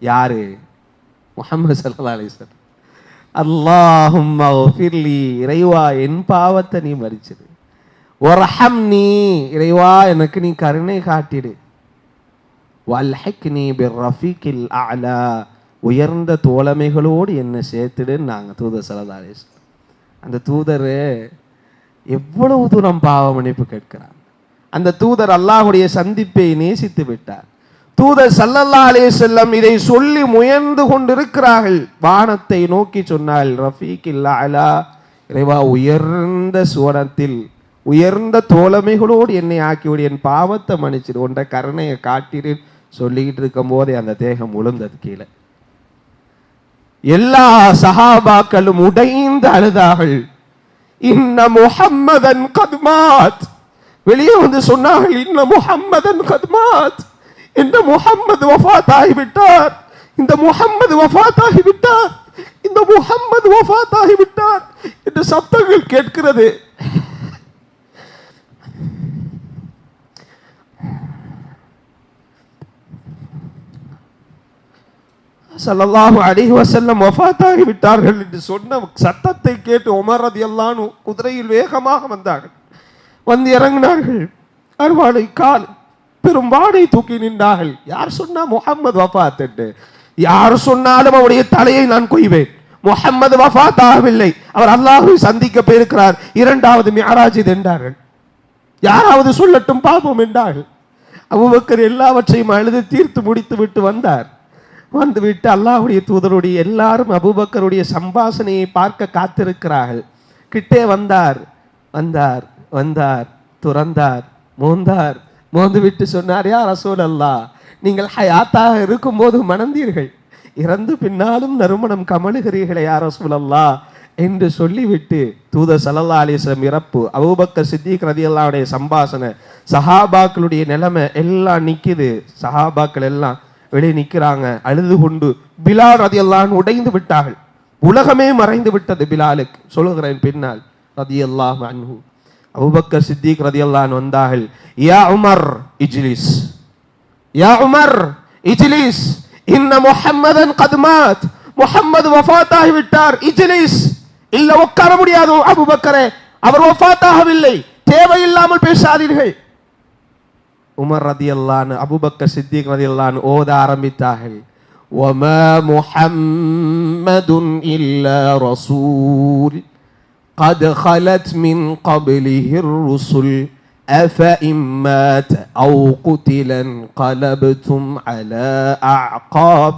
யாரு? முஹம்மது ஸல்லல்லாஹு அலைஹி வஸல்லம். அல்லாஹும்ம ஃபிர்லி, இறைவா என் பாவத்தை நீ மன்னிச்சிடு. வர்ஹம்னி, இறைவா எனக்கு நீ கருணை காட்டிடு. வல்ஹிக்னி பிர்ரஃபீகில் அஅலா, உயர்ந்த தோழமைகளோடு என்ன சேர்த்துடுன்னு நாங்கள் தூதர் ஸல்லல்லாஹு அலைஹி வஸல்லம். அந்த தூதர் எவ்வளவு தூரம் பாவ மன்னிப்பு கேட்கிறார். அந்த தூதர் அல்லாஹ்வுடைய சந்திப்பை நேசித்து விட்டார். தூதர் ஸல்லல்லாஹு அலைஹி வஸல்லம் இதை சொல்லி முயன்று கொண்டிருக்கிறார்கள். வானத்தை நோக்கி சொன்னால், ரஃபீகில் அஅலா, இறைவா உயர்ந்த சுவனத்தில் உயர்ந்த தோழமைகளோடு என்னை ஆக்கிவிடு, என் பாவத்தை மன்னிச்சிடு, உன்ற கருணையை காட்டிடு சொல்லிக்கிட்டு இருக்கும் போதே அந்த தேகம் உளுந்தது கீழே. எல்லா சஹாபாக்களும் உடைந்து அழுதார்கள். இன்ன முஹம்மதன் கத் மாத், வெளியே வந்து சொன்னார்கள், இன்ன முஹம்மதன் கத் மாத், இந்த முஹம்மது வஃபாத் ஆகிவிட்டார், இந்த முஹம்மது வஃபாத் ஆகிவிட்டார், இந்த முஹம்மது வஃபாத் ஆகிவிட்டார் என்று சப்தங்கள் கேட்கிறது. ஸல்லல்லாஹு அலைஹி வஸல்லம் வஃபாத்தாகி விட்டார்கள் என்று சொன்ன சத்தத்தை கேட்டு உமர் ரலியல்லாஹு அன்ஹு குதிரையில் வேகமாக வந்தார்கள். வந்து இறங்கினார்கள். அருவாளை கால் பெரும் வாடை தூக்கி நின்றார்கள். யார் சொன்னா முஹம்மது வஃபாத் என்று? யார் சொன்னாலும் அவருடைய தலையை நான் கொய்வேன். முஹம்மது வஃபாத் ஆகவில்லை, அவர் அல்லாஹ்வை சந்திக்க போயிருக்கிறார், இரண்டாவது மிஅராஜ் என்றார்கள். யாராவது சொல்லட்டும் பாப்போம் என்றார்கள். அபூபக்கர் எல்லாவற்றையும் அழுது தீர்த்து முடித்து விட்டு வந்தார். வந்துவிட்டு அல்லாஹ்வுடைய தூதருடைய எல்லாரும் அபூபக்கருடைய சம்பாஷணையை பார்க்க காத்திருக்கிறார்கள். கிட்டே வந்தார் வந்தார் வந்தார் துறந்தார் மோந்தார். மோந்து விட்டு சொன்னார், யா ரசூலல்லாஹ், நீங்கள் ஹயாத்தாக இருக்கும் போது மணந்தீர்கள், இறந்து பின்னாலும் நறுமணம் கமழுகிறீர்களே யா ரசூலல்லாஹ் என்று சொல்லிவிட்டு தூதர் ஸல்லல்லாஹு அலைஹி வஸல்லம் இறப்பு, அபூபக்கர் சித்திக் ரலியல்லாஹு அன்ஹு சம்பாஷணை, சஹாபாக்களுடைய நிலைமை எல்லாம் நிக்குது. சஹாபாக்கள் எல்லாம் வெளியே நிற்கிறாங்க அழுது கொண்டு. பிலால் ரலியல்லாஹு அன்ஹு உடைந்து விட்டார்கள். உலகமே மறைந்து விட்டது பிலாலுக்கு. சொல்லுகிறேன் பின்னால் ரலியல்லாஹு அன்ஹு. அபூபக்கர் சித்திக் ரலியல்லாஹு அன்ஹு வந்தார்கள். யா உமர் இஜ்லிஸ், யா உமர் இஜ்லிஸ், இன்ன முஹம்மதன் கத் மாத், முஹம்மது வஃபாத் ஆகிவிட்டார், இஜ்லிஸ். இல்ல உட்கார முடியாது அபூபக்கரே, அவர் வஃபாத் ஆகவில்லை, தேவையில்லாமல் பேசாதீர்கள். உமர் ரலியல்லாஹு அன்ஹு அபூபக்கர் சித்திக் ரலியல்லாஹு அன்ஹு ஓத ஆரம்பித்தார்கள். வமா முஹம்மதுன் இல்லா ரசூல் قد خلت من قبله الرسل أفإن مات أو قتل انقلبتم على أعقاب